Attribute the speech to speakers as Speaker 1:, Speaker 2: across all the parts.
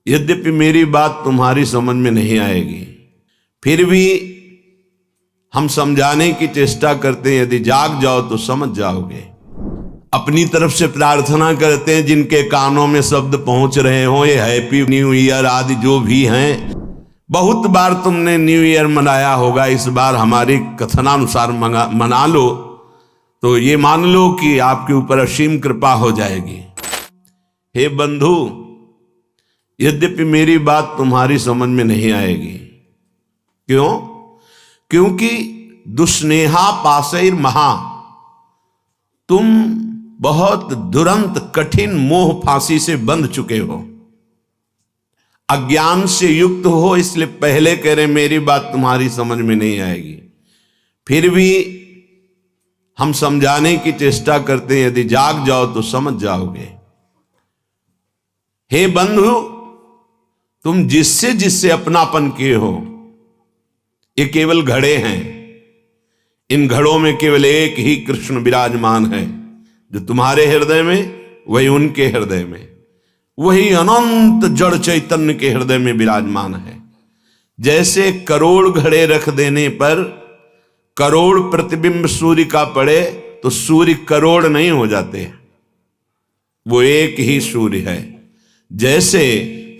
Speaker 1: यद्यपि मेरी बात तुम्हारी समझ में नहीं आएगी, फिर भी हम समझाने की चेष्टा करते हैं। यदि जाग जाओ तो समझ जाओगे। अपनी तरफ से प्रार्थना करते हैं जिनके कानों में शब्द पहुंच रहे हो, ये हैप्पी न्यू ईयर आदि जो भी हैं। बहुत बार तुमने न्यू ईयर मनाया होगा, इस बार हमारी कथनानुसार मना लो तो ये मान लो कि आपके ऊपर असीम कृपा हो जाएगी। हे बंधु, यद्यपि मेरी बात तुम्हारी समझ में नहीं आएगी। क्यों? क्योंकि दुस्नेहा पासैर महा, तुम बहुत दुरंत कठिन मोह फांसी से बंध चुके हो, अज्ञान से युक्त हो। इसलिए पहले कह रहे मेरी बात तुम्हारी समझ में नहीं आएगी, फिर भी हम समझाने की चेष्टा करते हैं। यदि जाग जाओ तो समझ जाओगे। हे बंधु, तुम जिससे जिससे अपनापन किए हो, ये केवल घड़े हैं। इन घड़ों में केवल एक ही कृष्ण विराजमान है, जो तुम्हारे हृदय में वही उनके हृदय में, वही अनंत जड़ चैतन्य के हृदय में विराजमान है। जैसे करोड़ घड़े रख देने पर करोड़ प्रतिबिंब सूर्य का पड़े तो सूर्य करोड़ नहीं हो जाते, वो एक ही सूर्य है। जैसे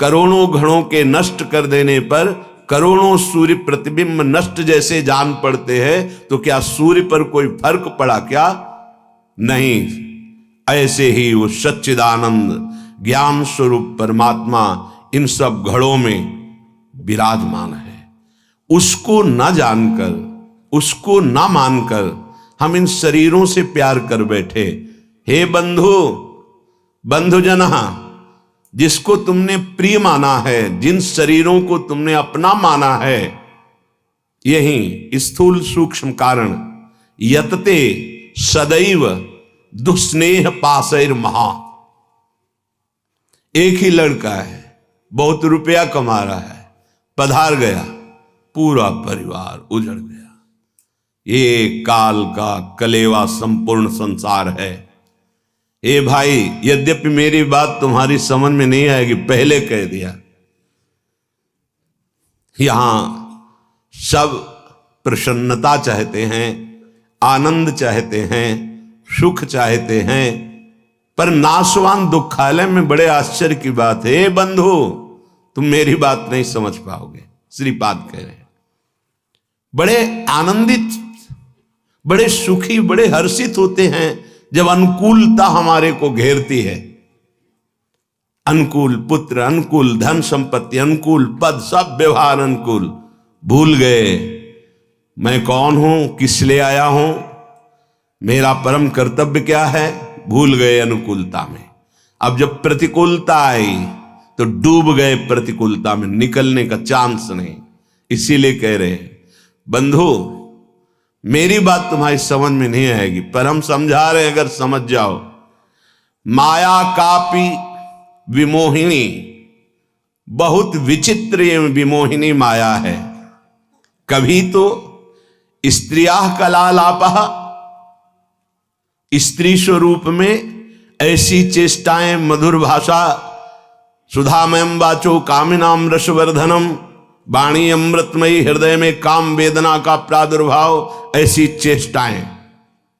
Speaker 1: करोड़ों घड़ों के नष्ट कर देने पर करोड़ों सूर्य प्रतिबिंब नष्ट जैसे जान पड़ते हैं, तो क्या सूर्य पर कोई फर्क पड़ा क्या? नहीं। ऐसे ही वो सच्चिदानंद ज्ञान स्वरूप परमात्मा इन सब घड़ों में विराजमान है। उसको न जानकर, उसको न मानकर हम इन शरीरों से प्यार कर बैठे। हे बंधु, बंधुजना, जिसको तुमने प्रिय माना है, जिन शरीरों को तुमने अपना माना है, यही स्थूल सूक्ष्म कारण यतते सदैव दुस्नेह पासैर महा। एक ही लड़का है, बहुत रुपया कमा रहा है, पधार गया, पूरा परिवार उजड़ गया। ये काल का कलेवा संपूर्ण संसार है। ए भाई, यद्यपि मेरी बात तुम्हारी समझ में नहीं आएगी, पहले कह दिया। यहां सब प्रसन्नता चाहते हैं, आनंद चाहते हैं, सुख चाहते हैं, पर नाशवान दुखालय में बड़े आश्चर्य की बात है। बंधु, तुम मेरी बात नहीं समझ पाओगे। श्रीपाद कह रहे हैं, बड़े आनंदित, बड़े सुखी, बड़े हर्षित होते हैं जब अनुकूलता हमारे को घेरती है। अनुकूल पुत्र, अनुकूल धन संपत्ति, अनुकूल पद, सब व्यवहार अनुकूल। भूल गए मैं कौन हूं, किस लिए आया हूं, मेरा परम कर्तव्य क्या है, भूल गए अनुकूलता में। अब जब प्रतिकूलता आई तो डूब गए प्रतिकूलता में, निकलने का चांस नहीं। इसीलिए कह रहे हैं बंधु, मेरी बात तुम्हारी समझ में नहीं आएगी, पर हम समझा रहे हैं, अगर समझ जाओ। माया कापी विमोहिनी, बहुत विचित्र ये विमोहिनी माया है। कभी तो स्त्रिया कलालापः, स्त्री स्वरूप में ऐसी चेष्टाएं, मधुर भाषा, सुधामयम वाचो कामिनाम रसवर्धनम, वाणी अमृतमयी, हृदय में काम वेदना का प्रादुर्भाव, ऐसी चेष्टाएं,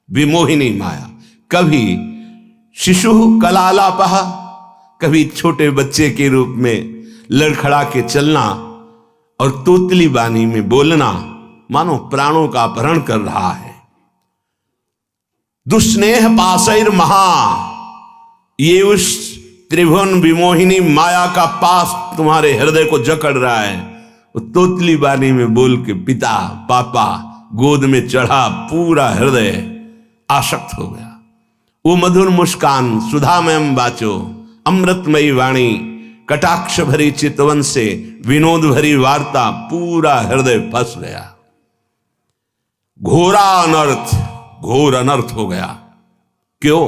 Speaker 1: विमोहिनी माया। कभी शिशु कलालापः, कभी छोटे बच्चे के रूप में लड़खड़ा के चलना और तोतली बानी में बोलना, मानो प्राणों का अपहरण कर रहा है। दुस्नेह पासैर महा, ये उस त्रिभुवन विमोहिनी माया का पास तुम्हारे हृदय को जकड़ रहा है। वो तोतली बानी में बोल के पिता पापा गोद में चढ़ा, पूरा हृदय आसक्त हो गया। वो मधुर मुस्कान, सुधामयम वाचो, अमृतमयी वाणी, कटाक्ष भरी चितवन से विनोद भरी वार्ता, पूरा हृदय फंस गया। घोरा अनर्थ, घोर अनर्थ हो गया। क्यों?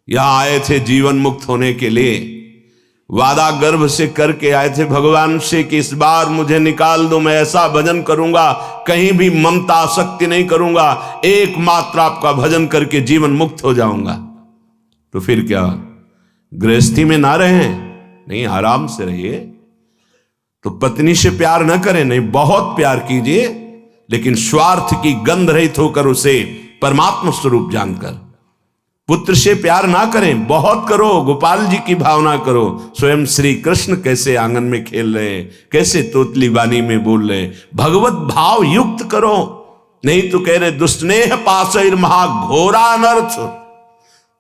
Speaker 1: यहां आए थे जीवन मुक्त होने के लिए, वादा गर्भ से करके आए थे भगवान से कि इस बार मुझे निकाल दो, मैं ऐसा भजन करूंगा, कहीं भी ममता आसक्ति नहीं करूंगा, एकमात्र आपका भजन करके जीवन मुक्त हो जाऊंगा। तो फिर क्या, गृहस्थी में ना रहे, नहीं, आराम से रहिए। तो पत्नी से प्यार न करें, नहीं, बहुत प्यार कीजिए, लेकिन स्वार्थ की गंध रहित होकर उसे परमात्मा स्वरूप जानकर। पुत्र से प्यार ना करें, बहुत करो, गोपाल जी की भावना करो। स्वयं श्री कृष्ण कैसे आंगन में खेल रहे हैं, कैसे तोतली वाणी में बोल रहे हैं, भगवत भाव युक्त करो। नहीं तो कह रहे दुष्स्नेह पाशैर महाघोरा अनर्थ।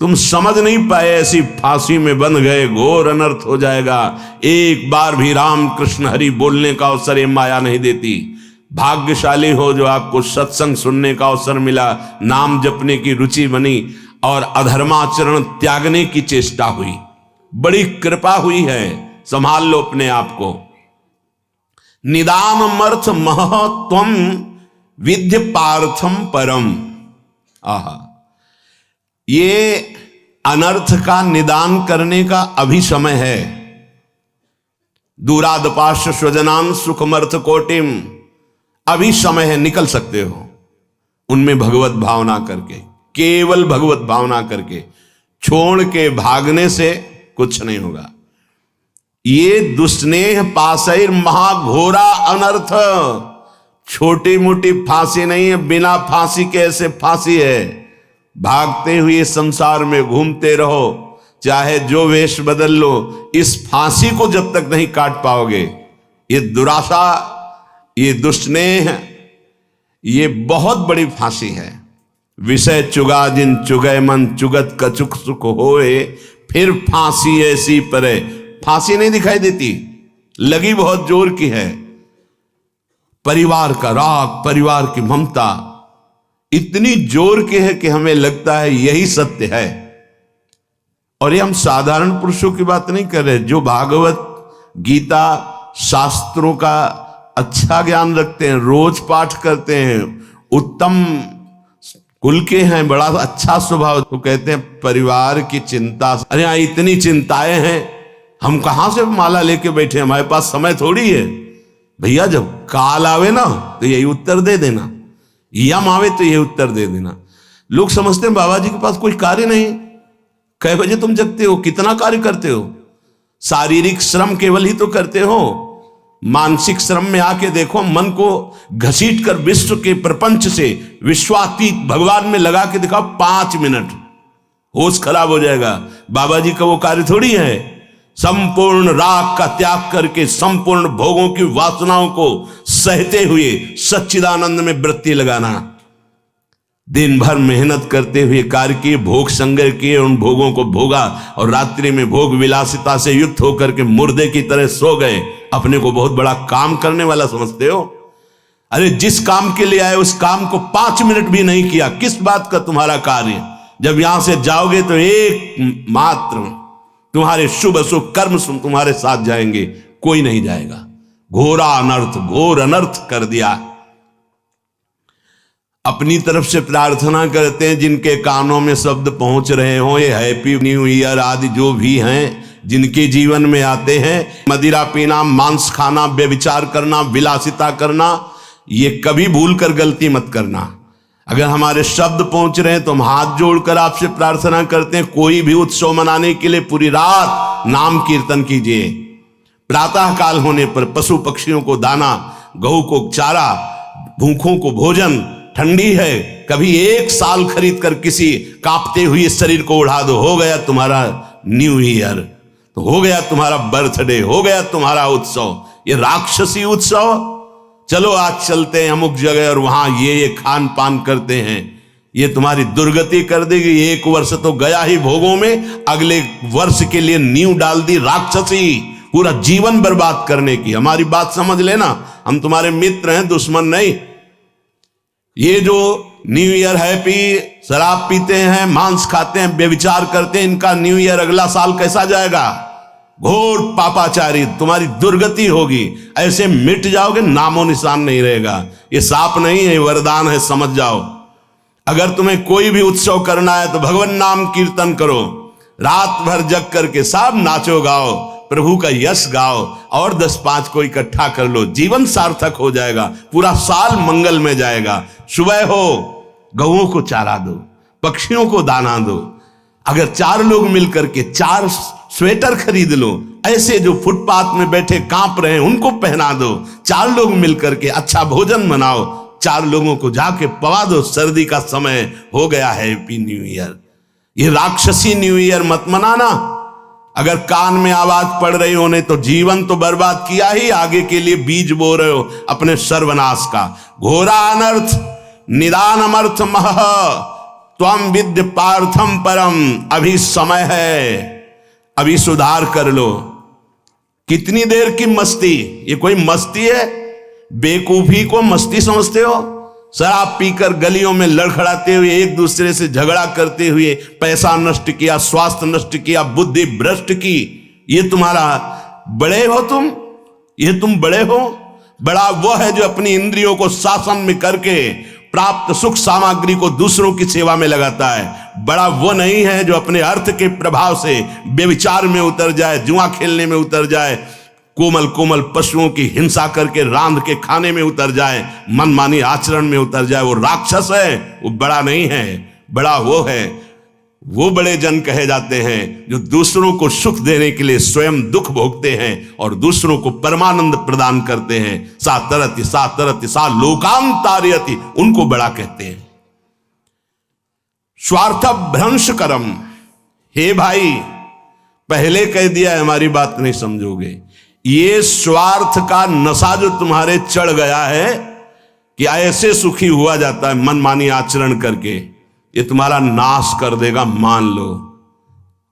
Speaker 1: तुम समझ नहीं पाए, ऐसी फांसी में बंध गए, घोर अनर्थ हो जाएगा। एक बार भी राम कृष्ण हरि बोलने का अवसर ये माया नहीं देती। भाग्यशाली हो जो आपको सत्संग सुनने का अवसर मिला, नाम जपने की रुचि बनी और अधर्माचरण त्यागने की चेष्टा हुई। बड़ी कृपा हुई है, संभाल लो अपने आप को। निदानमर्थ महत्वम विद्य पार्थम परम। आहा, ये अनर्थ का निदान करने का अभी समय है। दूरादपाश स्वजनान सुखमर्थ कोटिम, अभी समय है, निकल सकते हो उनमें भगवत भावना करके, केवल भगवत भावना करके। छोड़ के भागने से कुछ नहीं होगा। ये दुस्नेह पाशैर महाघोरा अनर्थ छोटी मोटी फांसी नहीं है, बिना फांसी के ऐसे फांसी है। भागते हुए संसार में घूमते रहो, चाहे जो वेश बदल लो, इस फांसी को जब तक नहीं काट पाओगे, ये दुराशा, ये दुस्नेह, ये बहुत बड़ी फांसी है। विषय चुगा जिन चुगय मन, चुगत कछुक सुख होए, फिर फांसी ऐसी परे। फांसी नहीं दिखाई देती, लगी बहुत जोर की है। परिवार का राग, परिवार की ममता इतनी जोर की है कि हमें लगता है यही सत्य है। और ये हम साधारण पुरुषों की बात नहीं कर रहे, जो भागवत गीता शास्त्रों का अच्छा ज्ञान रखते हैं, रोज पाठ करते हैं, उत्तम कुल के हैं, बड़ा अच्छा स्वभाव, तो कहते हैं परिवार की चिंता। अरे यहाँ इतनी चिंताएं हैं, हम कहां से माला लेके बैठे, हमारे पास समय थोड़ी है। भैया जब काल आवे ना तो यही उत्तर दे देना, यम आवे तो यही उत्तर दे देना। लोग समझते हैं बाबा जी के पास कोई कार्य नहीं। कै बजे तुम जगते हो, कितना कार्य करते हो? शारीरिक श्रम केवल ही तो करते हो, मानसिक श्रम में आके देखो, मन को घसीट कर विश्व के प्रपंच से विश्वातीत भगवान में लगा के दिखाओ 5 मिनट, होश खराब हो जाएगा। बाबा जी का वो कार्य थोड़ी है। संपूर्ण राग का त्याग करके संपूर्ण भोगों की वासनाओं को सहते हुए सच्चिदानंद में वृत्ति लगाना, दिन भर मेहनत करते हुए कार्य किए, भोग संग्रह किए, उन भोगों को भोगा और रात्रि में भोग विलासिता से युक्त होकर के मुर्दे की तरह सो गए। अपने को बहुत बड़ा काम करने वाला समझते हो? अरे जिस काम के लिए आए उस काम को 5 मिनट भी नहीं किया, किस बात का तुम्हारा कार्य? जब यहां से जाओगे तो एक मात्र तुम्हारे शुभ अशुभ कर्म तुम्हारे साथ जाएंगे, कोई नहीं जाएगा। घोरा अनर्थ, घोर अनर्थ कर दिया। अपनी तरफ से प्रार्थना करते हैं, जिनके कानों में शब्द पहुंच रहे हो, ये हैप्पी न्यू ईयर आदि जो भी हैं, जिनके जीवन में आते हैं, मदिरा पीना, मांस खाना, व्यभिचार करना, विलासिता करना, ये कभी भूल कर गलती मत करना। अगर हमारे शब्द पहुंच रहे हैं तो हम हाथ जोड़कर आपसे प्रार्थना करते हैं, कोई भी उत्सव मनाने के लिए पूरी रात नाम कीर्तन कीजिए। प्रातः काल होने पर पशु पक्षियों को दाना, गऊ को चारा, भूखों को भोजन, ठंडी है कभी 1 साल खरीद कर किसी कांपते हुए शरीर को उड़ा दो, हो गया तुम्हारा न्यू ईयर, तो हो गया तुम्हारा बर्थडे, हो गया तुम्हारा उत्सव। ये राक्षसी उत्सव, चलो आज चलते हैं अमुक जगह और वहां ये खान पान करते हैं, ये तुम्हारी दुर्गति कर देगी। 1 वर्ष तो गया ही भोगों में, अगले वर्ष के लिए नींव डाल दी राक्षसी, पूरा जीवन बर्बाद करने की। हमारी बात समझ लेना, हम तुम्हारे मित्र हैं, दुश्मन नहीं। ये जो न्यू ईयर हैप्पी, शराब पीते हैं, मांस खाते हैं, व्यभिचार करते हैं, इनका न्यू ईयर अगला साल कैसा जाएगा? घोर पापाचारी, तुम्हारी दुर्गति होगी। ऐसे मिट जाओगे, नामो निशान नहीं रहेगा। ये साप नहीं है, वरदान है, समझ जाओ। अगर तुम्हें कोई भी उत्सव करना है तो भगवान नाम कीर्तन करो, रात भर जग करके सब नाचो गाओ, प्रभु का यश गाओ, और 10-5 को इकट्ठा कर लो, जीवन सार्थक हो जाएगा, पूरा साल मंगल में जाएगा। सुबह हो गऊओं को चारा दो, पक्षियों को दाना दो। अगर 4 लोग मिलकर के 4 स्वेटर खरीद लो, ऐसे जो फुटपाथ में बैठे कांप रहे हैं उनको पहना दो। 4 लोग मिलकर के अच्छा भोजन बनाओ, 4 लोगों को जाके पवा दो, सर्दी का समय हो गया है, हैप्पी न्यू ईयर। ये राक्षसी न्यू ईयर मत मनाना। अगर कान में आवाज पड़ रही होने तो जीवन तो बर्बाद किया ही, आगे के लिए बीज बो रहे हो अपने सर्वनाश का। घोरा अनर्थ निदान अमर्थ मह त्वम विद्य पार्थम परम। अभी समय है, अभी सुधार कर लो। कितनी देर की मस्ती, ये कोई मस्ती है? बेकूफी को मस्ती समझते हो? शराब पीकर गलियों में लड़खड़ाते हुए, एक दूसरे से झगड़ा करते हुए पैसा नष्ट किया, स्वास्थ्य नष्ट किया, बुद्धि भ्रष्ट की। ये तुम्हारा बड़े हो तुम? ये तुम बड़े हो? बड़ा वो है जो अपनी इंद्रियों को शासन में करके प्राप्त सुख सामग्री को दूसरों की सेवा में लगाता है। बड़ा वो नहीं है जो अपने अर्थ के प्रभाव से व्यभिचार में उतर जाए, जुआ खेलने में उतर जाए, कोमल कोमल पशुओं की हिंसा करके रांध के खाने में उतर जाए, मनमानी आचरण में उतर जाए। वो राक्षस है, वो बड़ा नहीं है। बड़ा वो है, वो बड़े जन कहे जाते हैं जो दूसरों को सुख देने के लिए स्वयं दुख भोगते हैं और दूसरों को परमानंद प्रदान करते हैं। सा तरति सा लोकाम तारयति, उनको बड़ा कहते हैं। स्वार्थ भ्रंश करम। हे भाई, पहले कह दिया है, हमारी बात नहीं समझोगे। ये स्वार्थ का नशा जो तुम्हारे चढ़ गया है कि ऐसे सुखी हुआ जाता है मनमानी आचरण करके, ये तुम्हारा नाश कर देगा, मान लो।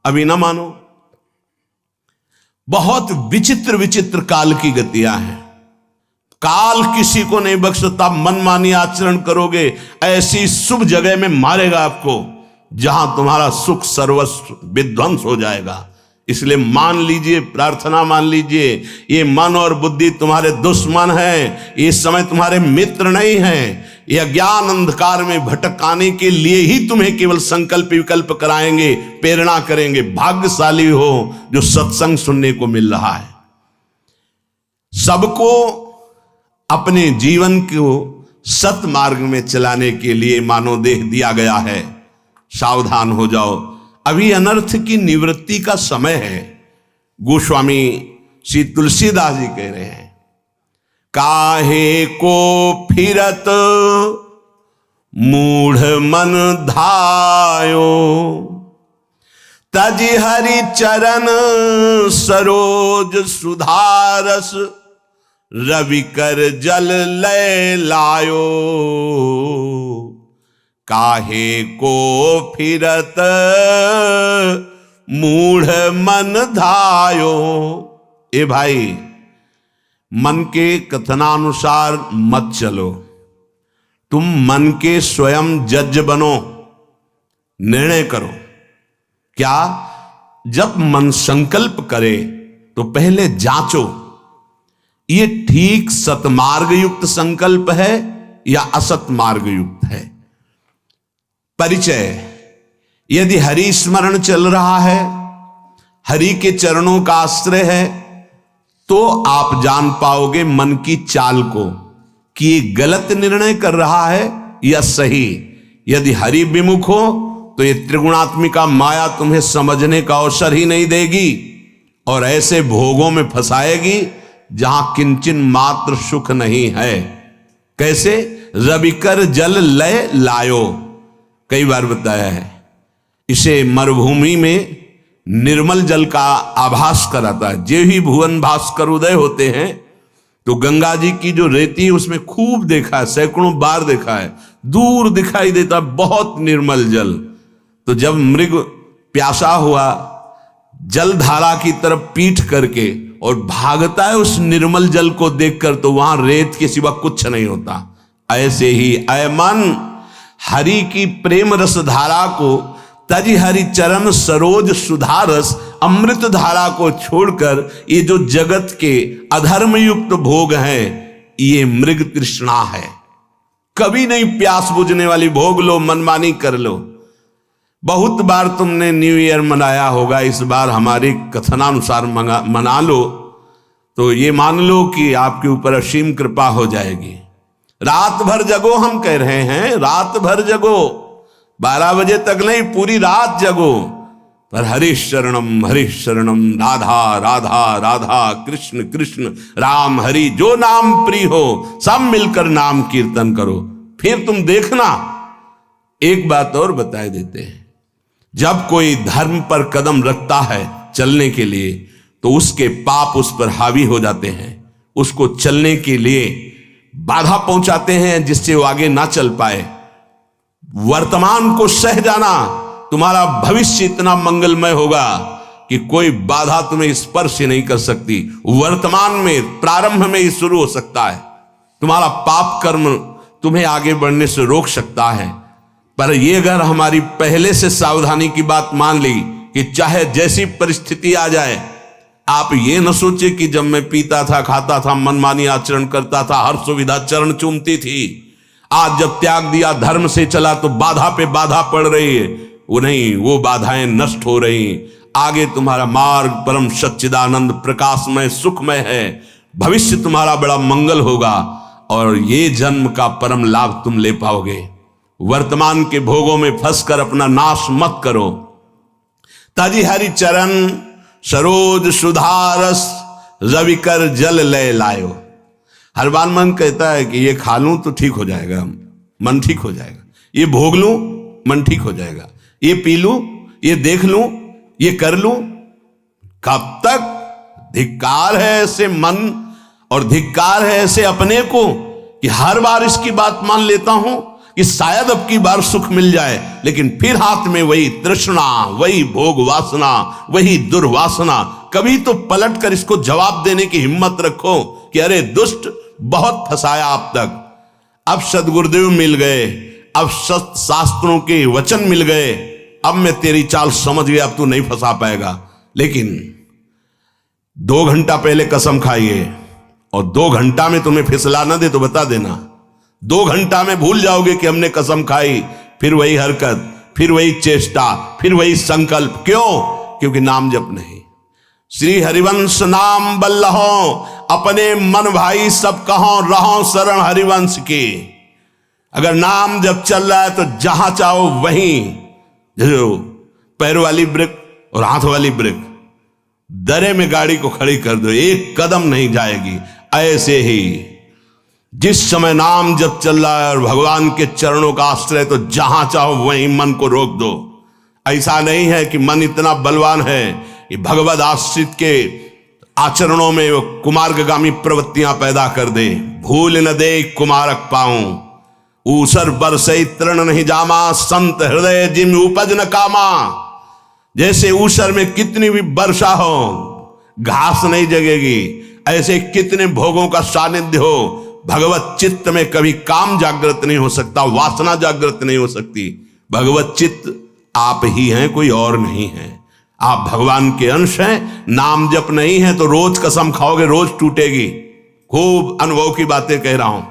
Speaker 1: अभी ना मानो। बहुत विचित्र विचित्र काल की गतियां हैं। काल किसी को नहीं बख्शता। मनमानी आचरण करोगे, ऐसी शुभ जगह में मारेगा आपको जहां तुम्हारा सुख सर्वस्व विध्वंस हो जाएगा। इसलिए मान लीजिए, प्रार्थना मान लीजिए, ये मन और बुद्धि तुम्हारे दुश्मन है, इस समय तुम्हारे मित्र नहीं है। ये अज्ञान अंधकार में भटकाने के लिए ही तुम्हें केवल संकल्प विकल्प कराएंगे, प्रेरणा करेंगे। भाग्यशाली हो जो सत्संग सुनने को मिल रहा है। सबको अपने जीवन को सत मार्ग में चलाने के लिए मानव देह दिया गया है। सावधान हो जाओ, अभी अनर्थ की निवृत्ति का समय है। गोस्वामी श्री तुलसीदास जी कह रहे हैं, काहे को फिरत मूढ़ मन धायो, तज हरि चरण सरोज सुधारस, रवि कर जल लय लायो। काहे को फिरत मूढ़ मन धायो। ए भाई, मन के कथनानुसार मत चलो। तुम मन के स्वयं जज बनो, निर्णय करो। क्या? जब मन संकल्प करे तो पहले जांचो, ये ठीक सतमार्ग युक्त संकल्प है या असत मार्ग युक्त है। परिचय, यदि हरि स्मरण चल रहा है, हरि के चरणों का आश्रय है, तो आप जान पाओगे मन की चाल को कि ये गलत निर्णय कर रहा है या सही। यदि हरि विमुख हो तो ये त्रिगुणात्मिका माया तुम्हें समझने का अवसर ही नहीं देगी और ऐसे भोगों में फंसाएगी जहां किंचन मात्र सुख नहीं है। कैसे? रविकर जल लय लायो, कई बार बताया है। इसे मरुभूमि में निर्मल जल का आभास कराता है। जे ही भुवन भास्कर उदय होते हैं तो गंगा जी की जो रेती है उसमें खूब देखा है, सैकड़ों बार देखा है, दूर दिखाई देता बहुत निर्मल जल। तो जब मृग प्यासा हुआ जल धारा की तरफ पीठ करके और भागता है उस निर्मल जल को देखकर, तो वहां रेत के सिवा कुछ नहीं होता। ऐसे ही ऐ मन, हरि की प्रेम रस धारा को, तज हरि चरण सरोज सुधारस, अमृत धारा को छोड़कर ये जो जगत के अधर्म युक्त भोग हैं, ये मृग तृष्णा है। कभी नहीं प्यास बुझने वाली भोग लो, मनमानी कर लो। बहुत बार तुमने न्यू ईयर मनाया होगा, इस बार हमारी कथनानुसार मना लो तो ये मान लो कि आपके ऊपर असीम कृपा हो जाएगी। रात भर जगो, हम कह रहे हैं, रात भर जगो, 12 बजे तक नहीं, पूरी रात जगो। पर हरीश शरणम राधा राधा राधा कृष्ण कृष्ण राम हरि, जो नाम प्रिय हो सब मिलकर नाम कीर्तन करो। फिर तुम देखना। एक बात और बताए देते हैं, जब कोई धर्म पर कदम रखता है चलने के लिए तो उसके पाप उस पर हावी हो जाते हैं, उसको चलने के लिए बाधा पहुंचाते हैं जिससे वो आगे ना चल पाए। वर्तमान को सह जाना, तुम्हारा भविष्य इतना मंगलमय होगा कि कोई बाधा तुम्हें स्पर्श नहीं कर सकती। वर्तमान में प्रारंभ में ही शुरू हो सकता है। तुम्हारा पाप कर्म तुम्हें आगे बढ़ने से रोक सकता है। पर यह अगर हमारी पहले से सावधानी की बात मान ली कि चाहे जैसी परिस्थिति आ जाए, आप ये न सोचे कि जब मैं पीता था, खाता था, मनमानी आचरण करता था, हर सुविधा चरण चूमती थी, आज जब त्याग दिया, धर्म से चला तो बाधा पे बाधा पड़ रही है। वो नहीं, वो बाधाएं नष्ट हो रही। आगे तुम्हारा मार्ग परम सच्चिदानंद प्रकाशमय सुखमय है। भविष्य तुम्हारा बड़ा मंगल होगा और ये जन्म का परम लाभ तुम ले पाओगे। वर्तमान के भोगों में फंसकर अपना नाश मत करो। ताजी हरि चरण सरोज सुधारस रविकर जल ले लायो। हर बार मन कहता है कि ये खा लूं तो ठीक हो जाएगा, मन ठीक हो जाएगा, ये भोग लूं मन ठीक हो जाएगा, ये पी लूं, ये देख लूं, ये कर लूं। कब तक? धिक्कार है ऐसे मन और धिक्कार है ऐसे अपने को कि हर बार इसकी बात मान लेता हूं कि शायद अब की बार सुख मिल जाए, लेकिन फिर हाथ में वही तृष्णा, वही भोग वासना, वही दुर्वासना। कभी तो पलट कर इसको जवाब देने की हिम्मत रखो कि अरे दुष्ट, बहुत फंसाया अब तक, अब सदगुरुदेव मिल गए, अब सत शास्त्रों के वचन मिल गए, अब मैं तेरी चाल समझ गया, अब तू नहीं फंसा पाएगा। लेकिन 2 घंटा पहले कसम खाइए और 2 घंटा में तुम्हें फिसला ना दे तो बता देना। 2 घंटा में भूल जाओगे कि हमने कसम खाई, फिर वही हरकत, फिर वही चेष्टा, फिर वही संकल्प। क्यों? क्योंकि नाम जप नहीं। श्री हरिवंश नाम बल्लहो, अपने मन भाई सब कहो, रहो शरण हरिवंश की। अगर नाम जब चल रहा है तो जहां चाहो वहीं, जो पैर वाली ब्रेक और हाथ वाली ब्रेक, दरे में गाड़ी को खड़ी कर दो, 1 कदम नहीं जाएगी। ऐसे ही जिस समय नाम जब चल रहा है और भगवान के चरणों का आश्रय, तो जहां चाहो वहीं मन को रोक दो। ऐसा नहीं है कि मन इतना बलवान है कि भगवद आश्रित के आचरणों में वो कुमार्गामी प्रवृत्तियां पैदा कर दे। भूल न दे कुमारक पाऊं, ऊसर बरसई तृण नहीं जामा, संत हृदय जिम उपज न कामा। जैसे ऊसर में कितनी भी वर्षा हो घास नहीं जगेगी, ऐसे कितने भोगों का सानिध्य हो, भगवत चित्त में कभी काम जागृत नहीं हो सकता, वासना जागृत नहीं हो सकती। भगवत चित्त आप ही हैं, कोई और नहीं है। आप भगवान के अंश हैं। नाम जप नहीं है तो रोज कसम खाओगे, रोज टूटेगी। खूब अनुभव की बातें कह रहा हूं,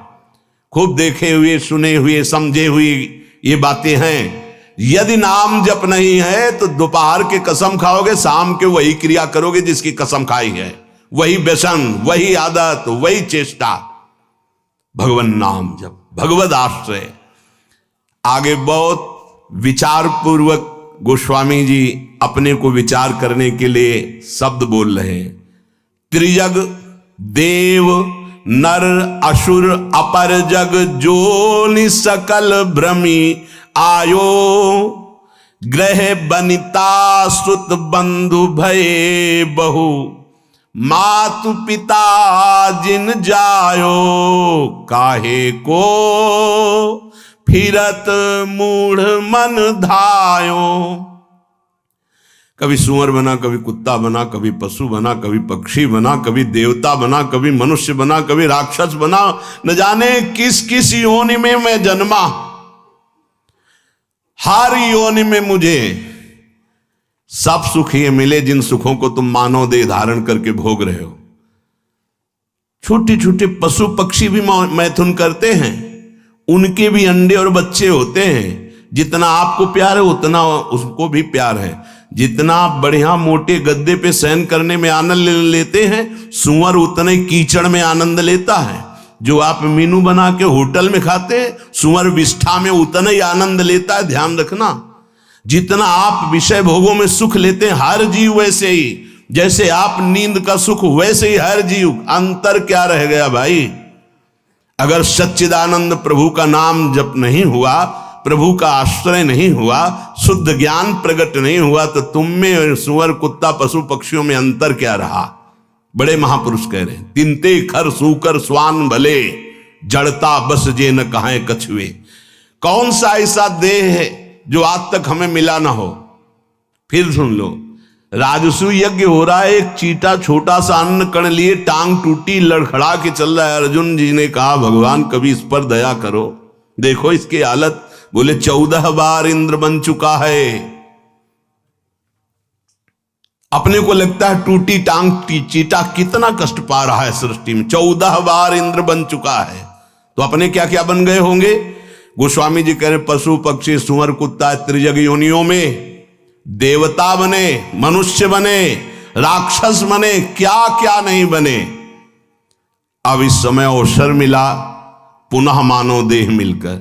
Speaker 1: खूब देखे हुए, सुने हुए, समझे हुए ये बातें हैं। यदि नाम जप नहीं है तो दोपहर के कसम खाओगे, शाम के वही क्रिया करोगे जिसकी कसम खाई है, वही व्यसन, वही आदत, वही चेष्टा। भगवान नाम जप, भगवद आश्रय। आगे बहुत विचार पूर्वक गोस्वामी जी अपने को विचार करने के लिए शब्द बोल रहे हैं। त्रिजग देव नर असुर अपर जग जोनि सकल भ्रमी आयो, ग्रह बनिता सुत बंधु भये बहु, मातु पिता जिन जायो, काहे को फिरत मूढ़ मन धायो। कभी सुअर बना, कभी कुत्ता बना, कभी पशु बना, कभी पक्षी बना, कभी देवता बना, कभी मनुष्य बना, कभी राक्षस बना, न जाने किस किस योनि में मैं जन्मा। हर योनि में मुझे सब सुख ये मिले जिन सुखों को तुम मानव देह धारण करके भोग रहे हो। छोटे छोटे पशु पक्षी भी मैथुन करते हैं, उनके भी अंडे और बच्चे होते हैं। जितना आपको प्यार है उतना उसको भी प्यार है। जितना बढ़िया मोटे गद्दे पे शयन करने में आनंद लेते हैं, सुअर उतने कीचड़ में आनंद लेता है। जो आप मीनू बना के होटल में खाते हैं, सुअर विष्ठा में उतना ही आनंद लेता है, ध्यान रखना। जितना आप विषय भोगों में सुख लेते हैं हर जीव वैसे ही, जैसे आप नींद का सुख वैसे ही हर जीव। अंतर क्या रह गया भाई? अगर सच्चिदानंद प्रभु का नाम जप नहीं हुआ, प्रभु का आश्रय नहीं हुआ, शुद्ध ज्ञान प्रकट नहीं हुआ, तो तुम में सुअर कुत्ता पशु पक्षियों में अंतर क्या रहा? बड़े महापुरुष कह रहे हैं, तिनते खर सूकर स्वान भले, जड़ता बस जे न कहां कछुए। कौन सा ऐसा देह है जो आज तक हमें मिला ना हो? फिर सुन लो, राजसु यज्ञ हो रहा है, एक चीटा छोटा सा अन्न कण लिए टांग टूटी लड़खड़ा के चल रहा है। अर्जुन जी ने कहा भगवान कभी इस पर दया करो, देखो इसकी हालत। बोले 14 बार इंद्र बन चुका है। अपने को लगता है टूटी टांग चीटा कितना कष्ट पा रहा है सृष्टि में, 14 बार इंद्र बन चुका है, तो अपने क्या क्या बन गए होंगे? गोस्वामी जी कह रहे पशु पक्षी सुअर कुत्ता त्रिजग योनियों में देवता बने, मनुष्य बने, राक्षस बने, क्या क्या नहीं बने। अब इस समय अवसर मिला पुनः मानव देह मिलकर,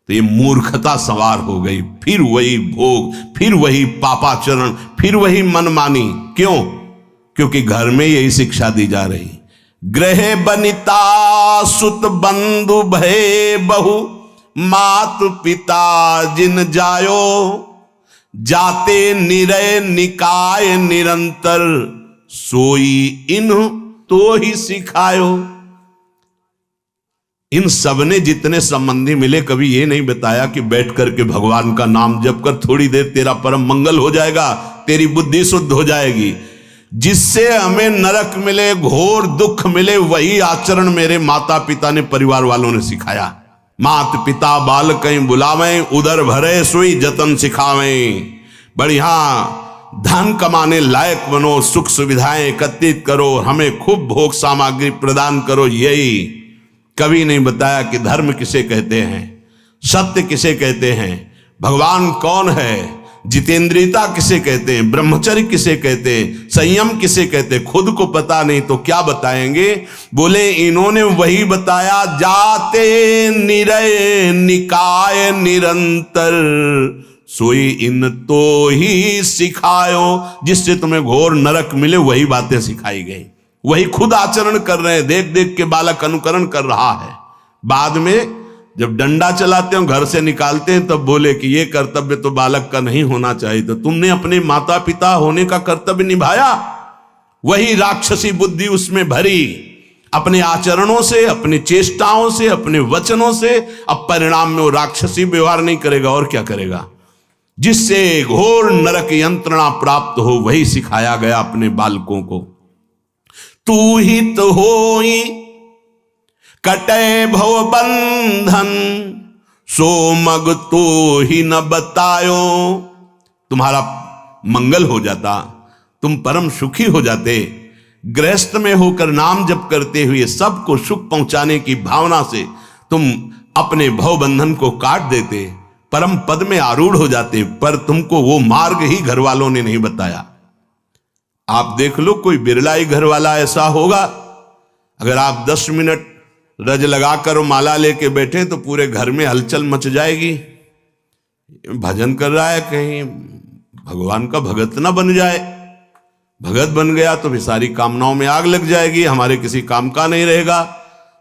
Speaker 1: तो ये मूर्खता सवार हो गई। फिर वही भोग, फिर वही पापाचरण, फिर वही मनमानी। क्यों? क्योंकि घर में यही शिक्षा दी जा रही, गृह बनिता सुत बंधु भय बहु, मात पिता जिन जायो, जाते निरय निकाय निरंतर, सोई इन तो ही सिखायो। इन सबने जितने संबंधी मिले कभी ये नहीं बताया कि बैठ करके भगवान का नाम जप कर, थोड़ी देर तेरा परम मंगल हो जाएगा, तेरी बुद्धि शुद्ध हो जाएगी। जिससे हमें नरक मिले, घोर दुख मिले, वही आचरण मेरे माता पिता ने, परिवार वालों ने सिखाया। मात पिता बाल कहीं बुलावें, उदर भरे सोई जतन सिखावें। बढ़िया धन कमाने लायक बनो, सुख सुविधाएं एकत्रित करो, हमें खूब भोग सामग्री प्रदान करो। यही कभी नहीं बताया कि धर्म किसे कहते हैं, सत्य किसे कहते हैं, भगवान कौन है, जितेंद्रियता किसे कहते हैं, ब्रह्मचर्य किसे कहते हैं, संयम किसे कहते हैं। खुद को पता नहीं तो क्या बताएंगे? बोले इन्होंने वही बताया, जाते निरय निकाय निरंतर, सोई इन तो ही सिखायो। जिससे तुम्हें घोर नरक मिले वही बातें सिखाई गई, वही खुद आचरण कर रहे हैं। देख देख के बालक अनुकरण कर रहा है। बाद में जब डंडा चलाते हो, घर से निकालते हैं, तब बोले कि ये कर्तव्य तो बालक का नहीं होना चाहिए। तो तुमने अपने माता पिता होने का कर्तव्य निभाया, वही राक्षसी बुद्धि उसमें भरी, अपने आचरणों से, अपनी चेष्टाओं से, अपने वचनों से। अब परिणाम में वो राक्षसी व्यवहार नहीं करेगा और क्या करेगा? जिससे घोर नरक यंत्रणा प्राप्त हो, वही सिखाया गया अपने बालकों को। तू ही तो होई कटे भव बंधन, सो मग तो ही न बतायो। तुम्हारा मंगल हो जाता, तुम परम सुखी हो जाते। गृहस्थ में होकर नाम जप करते हुए सबको सुख पहुंचाने की भावना से तुम अपने भव बंधन को काट देते, परम पद में आरूढ़ हो जाते। पर तुमको वो मार्ग ही घर वालों ने नहीं बताया। आप देख लो, कोई बिरला ही घर वाला ऐसा होगा, अगर आप 10 मिनट रज लगाकर माला लेके बैठे तो पूरे घर में हलचल मच जाएगी। भजन कर रहा है, कहीं भगवान का भगत ना बन जाए। भगत बन गया तो भी सारी कामनाओं में आग लग जाएगी, हमारे किसी काम का नहीं रहेगा।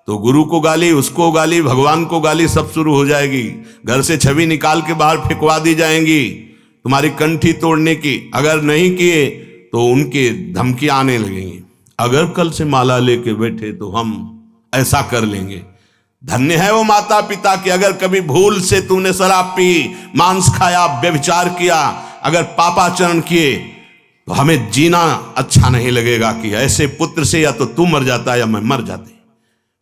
Speaker 1: तो गुरु को गाली, उसको गाली, भगवान को गाली, सब शुरू हो जाएगी। घर से छवि निकाल के बाहर फेंकवा दी जाएंगी, तुम्हारी कंठी तोड़ने की। अगर नहीं किए तो उनके धमकी आने लगेंगी, अगर कल से माला लेके बैठे तो हम ऐसा कर लेंगे। धन्य है वो माता पिता कि अगर कभी भूल से तुमने शराब पी, मांस खाया, व्यभिचार किया, अगर पापाचरण किए, तो हमें जीना अच्छा नहीं लगेगा कि ऐसे पुत्र से या तो तू मर जाता या मैं मर जाते।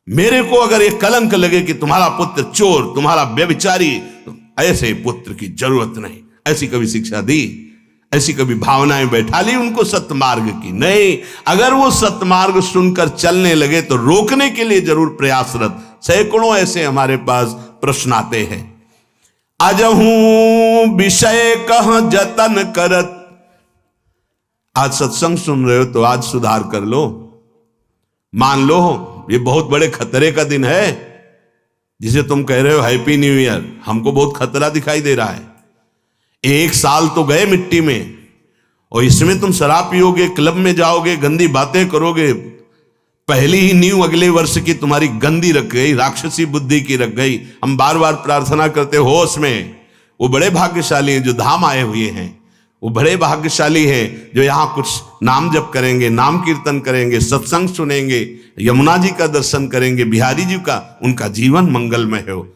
Speaker 1: मेरे को अगर ये कलंक लगे कि तुम्हारा पुत्र चोर, तुम्हारा व्यभिचारी, तो ऐसे पुत्र की जरूरत नहीं। ऐसी कभी शिक्षा दी, ऐसी कभी भावनाएं बैठा ली उनको सत्मार्ग की? नहीं। अगर वो सत्मार्ग सुनकर चलने लगे तो रोकने के लिए जरूर प्रयासरत। सैकड़ों ऐसे हमारे पास प्रश्न आते हैं। अजहू विषय कह जतन करत। आज सत्संग सुन रहे हो तो आज सुधार कर लो। मान लो ये बहुत बड़े खतरे का दिन है, जिसे तुम कह रहे हो हैप्पी न्यू ईयर। हमको बहुत खतरा दिखाई दे रहा है। 1 साल तो गए मिट्टी में, और इसमें तुम शराब पियोगे, क्लब में जाओगे, गंदी बातें करोगे, पहली ही नींव अगले वर्ष की तुम्हारी गंदी रख गई, राक्षसी बुद्धि की रख गई। हम बार बार प्रार्थना करते होश में। वो बड़े भाग्यशाली हैं जो धाम आए हुए हैं, वो बड़े भाग्यशाली हैं जो यहाँ कुछ नाम जप करेंगे, नाम कीर्तन करेंगे, सत्संग सुनेंगे, यमुना जी का दर्शन करेंगे, बिहारी जी का, उनका जीवन मंगलमय हो।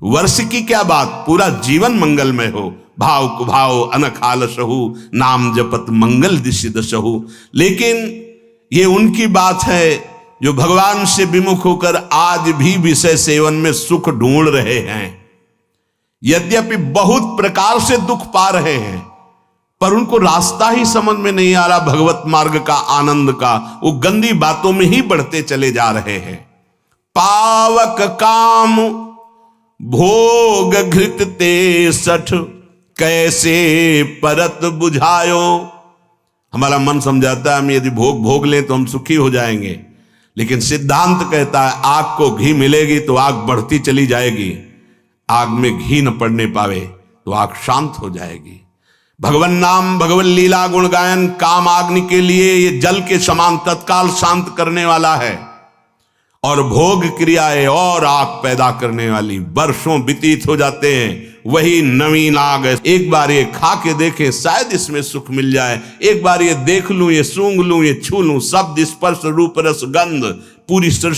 Speaker 1: वर्ष की क्या बात, पूरा जीवन मंगलमय हो। भाव कुभाव अनखाल सहु, नाम जपत मंगल दिशि दशहु। लेकिन ये उनकी बात है जो भगवान से विमुख होकर आज भी विषय सेवन में सुख ढूंढ रहे हैं, यद्यपि बहुत प्रकार से दुख पा रहे हैं, पर उनको रास्ता ही समझ में नहीं आ रहा भगवत मार्ग का, आनंद का। वो गंदी बातों में ही बढ़ते चले जा रहे हैं। पावक काम भोग घृत ते सठ, कैसे परत बुझायो। हमारा मन समझाता है हम यदि भोग लें तो हम सुखी हो जाएंगे, लेकिन सिद्धांत कहता है आग को घी मिलेगी तो आग बढ़ती चली जाएगी, आग में घी न पड़ने पावे तो आग शांत हो जाएगी। भगवन नाम, भगवन लीला, गुण गायन काम अग्नि के लिए ये जल के समान तत्काल शांत करने वाला है, और भोग क्रियाएं और आग पैदा करने वाली। वर्षों व्यतीत हो जाते हैं, वही नवीन आग है। एक बार ये खा के देखें, शायद इसमें सुख मिल जाए। एक बार ये देख लूं, ये सूंघ लूं, ये छू लूं, शब्द स्पर्श रूप रस गंध, पूरी सृष्टि